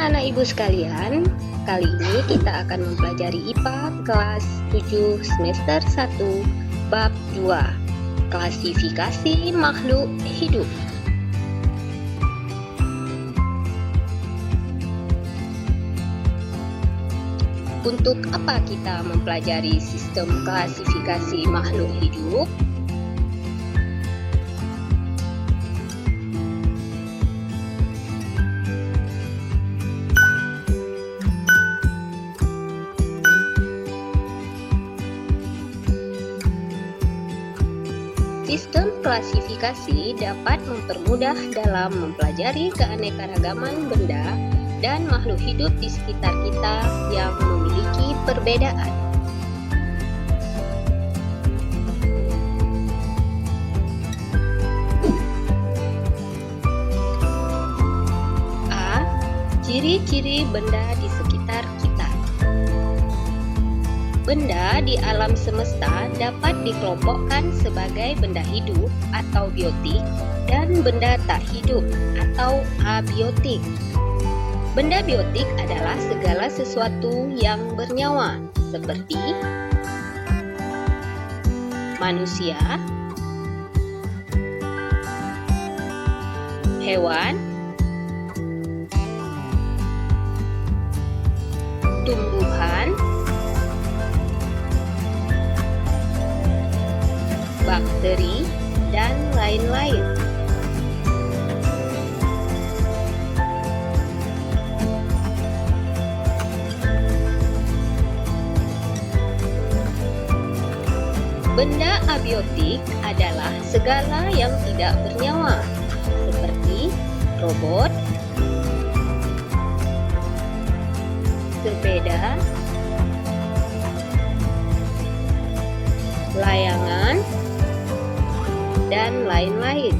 anak-anak ibu sekalian, kali ini kita akan mempelajari IPA kelas 7 semester 1 bab 2, klasifikasi makhluk hidup. Untuk apa kita mempelajari sistem klasifikasi makhluk hidup? Sistem klasifikasi dapat mempermudah dalam mempelajari keanekaragaman benda dan makhluk hidup di sekitar kita yang memiliki perbedaan. A. Ciri-ciri benda di sekitar kita. Benda di alam semesta dapat dikelompokkan sebagai benda hidup atau biotik dan benda tak hidup atau abiotik. Benda biotik adalah segala sesuatu yang bernyawa seperti manusia, hewan, tumbuhan, bakteri, dan lain-lain. Benda abiotik adalah segala yang tidak bernyawa, seperti robot, sepeda, layangan, dan lain-lain.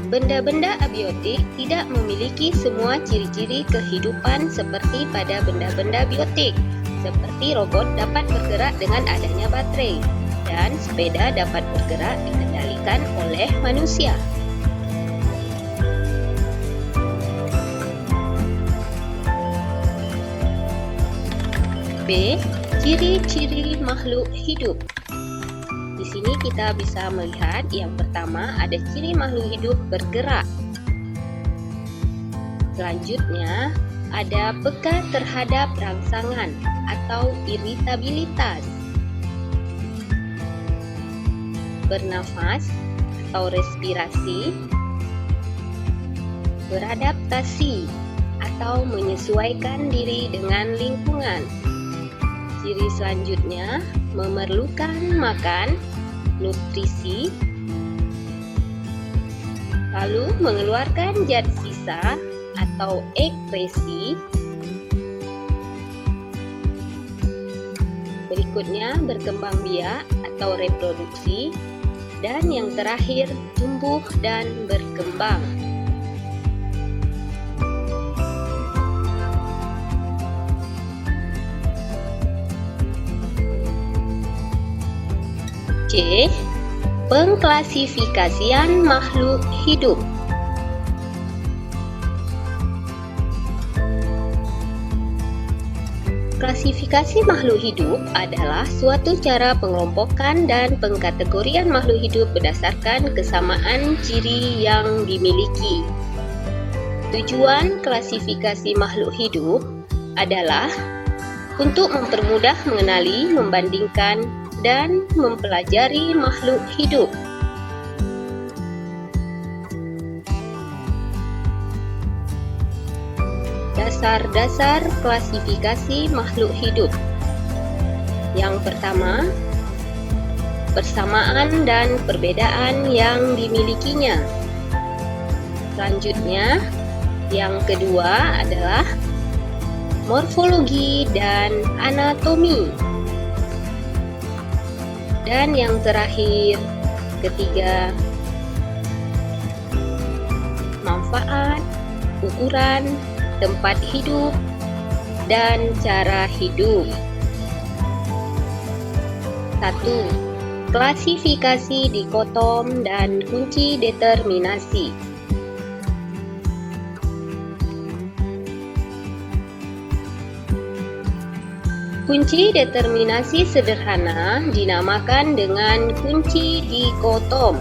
Benda-benda abiotik tidak memiliki semua ciri-ciri kehidupan seperti pada benda-benda biotik, seperti robot dapat bergerak dengan adanya baterai, dan sepeda dapat bergerak dikendalikan oleh manusia. B. Ciri-ciri makhluk hidup. Di sini kita bisa melihat yang pertama ada ciri makhluk hidup bergerak. Selanjutnya ada peka terhadap rangsangan atau iritabilitas. Bernafas atau respirasi. Beradaptasi atau menyesuaikan diri dengan lingkungan. Ciri selanjutnya memerlukan makan, nutrisi, lalu mengeluarkan zat sisa atau ekskresi. Berikutnya berkembang biak atau reproduksi, dan yang terakhir tumbuh dan berkembang. C. Pengklasifikasian makhluk hidup. Klasifikasi makhluk hidup adalah suatu cara pengelompokan dan pengkategorian makhluk hidup berdasarkan kesamaan ciri yang dimiliki. Tujuan klasifikasi makhluk hidup adalah untuk mempermudah mengenali, membandingkan, dan mempelajari makhluk hidup. Dasar-dasar klasifikasi makhluk hidup. Yang pertama, persamaan dan perbedaan yang dimilikinya. Selanjutnya, yang kedua adalah morfologi dan anatomi. Dan yang terakhir, ketiga, manfaat, ukuran, tempat hidup, dan cara hidup. 1. klasifikasi dikotom dan kunci determinasi. Kunci determinasi sederhana dinamakan dengan kunci dikotom.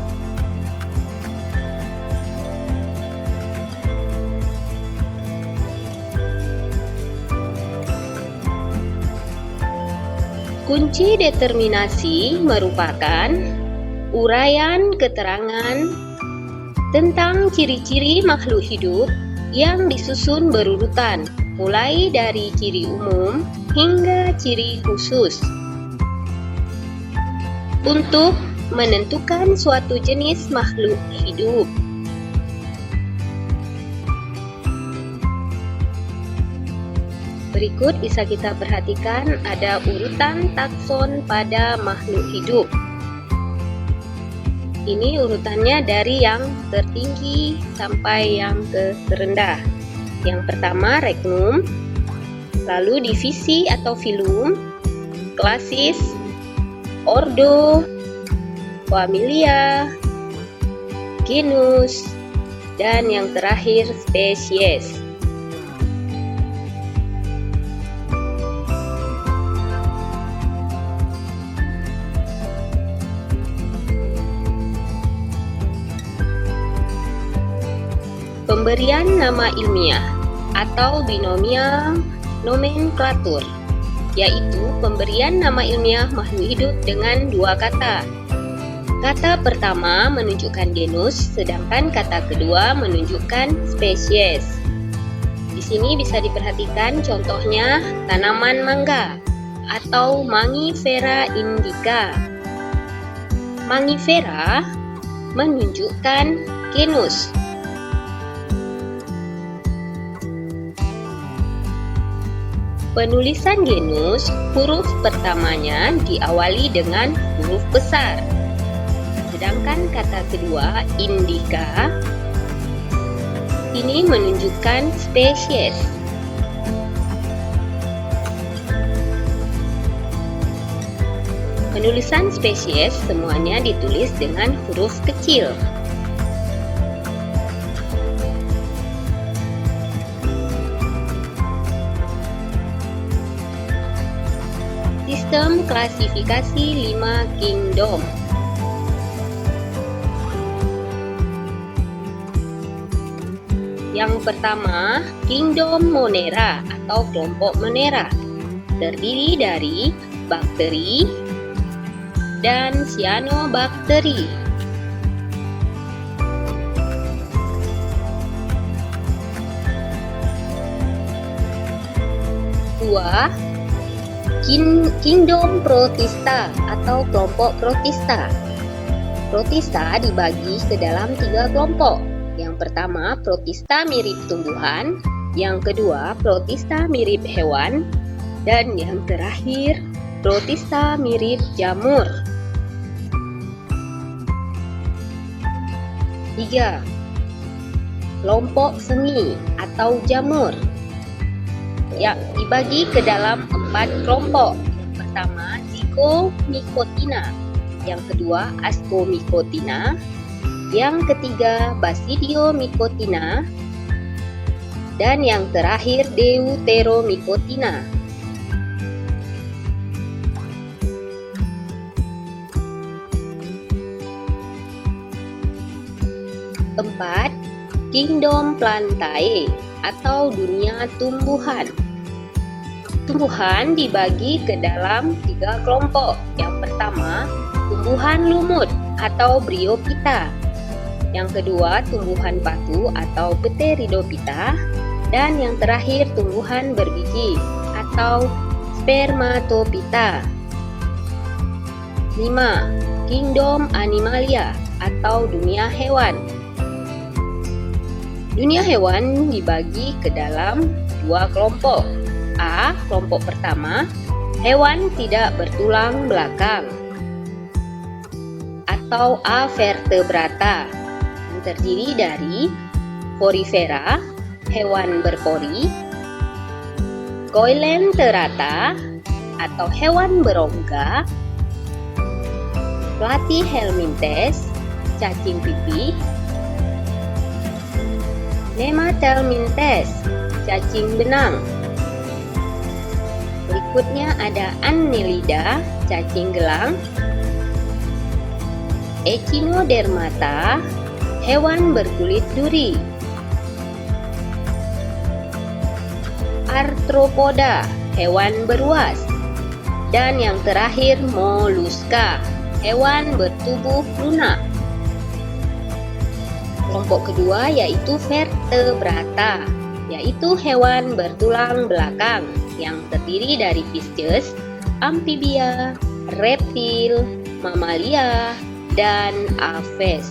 Kunci determinasi merupakan uraian keterangan tentang ciri-ciri makhluk hidup yang disusun berurutan, mulai dari ciri umum hingga ciri khusus. Untuk menentukan suatu jenis makhluk hidup. Berikut bisa kita perhatikan ada urutan takson pada makhluk hidup. Ini urutannya dari yang tertinggi sampai yang terendah. Yang pertama regnum, lalu divisi atau filum, klasis, ordo, familia, genus, dan yang terakhir spesies. Pemberian nama ilmiah atau binomial nomenklatur, yaitu pemberian nama ilmiah makhluk hidup dengan dua kata. Kata pertama menunjukkan genus, sedangkan kata kedua menunjukkan spesies. Di sini bisa diperhatikan contohnya tanaman mangga atau Mangifera indica. Mangifera menunjukkan genus. Penulisan genus, huruf pertamanya diawali dengan huruf besar. Sedangkan kata kedua, indica, ini menunjukkan spesies. Penulisan spesies semuanya ditulis dengan huruf kecil. Sistem klasifikasi 5 kingdom. Yang pertama, kingdom Monera atau kelompok Monera, terdiri dari bakteri dan cyanobacteria. Dua, kingdom Protista atau kelompok Protista. Protista dibagi ke dalam 3 kelompok. Yang pertama, Protista mirip tumbuhan, yang kedua, Protista mirip hewan, dan yang terakhir, Protista mirip jamur. 3. Kelompok semi atau jamur, yang dibagi ke dalam 4 kelompok. Yang pertama, Zygomycotina, yang kedua, Ascomycotina, yang ketiga, Basidiomycotina, dan yang terakhir, Deuteromycotina. 4. Kingdom Plantae atau dunia tumbuhan. Tumbuhan dibagi ke dalam 3 kelompok. Yang pertama, tumbuhan lumut atau Bryophyta. Yang kedua, tumbuhan batu atau Pteridophyta. Dan yang terakhir, tumbuhan berbiji atau Spermatophyta. 5. Kingdom Animalia atau dunia hewan. Dunia hewan dibagi ke dalam 2 kelompok. A. Kelompok pertama, hewan tidak bertulang belakang atau Avertebrata, yang terdiri dari Porifera, hewan berpori, Coelenterata atau hewan berongga, Platyhelminthes, cacing pipih. Nemathelminthes, cacing benang. Berikutnya ada Annelida, cacing gelang. Echinodermata, hewan berkulit duri. Arthropoda, hewan beruas. Dan yang terakhir Mollusca, hewan bertubuh lunak. Kelompok kedua yaitu vertebrata, yaitu hewan bertulang belakang yang terdiri dari fishes, amfibia, reptil, mamalia, dan aves.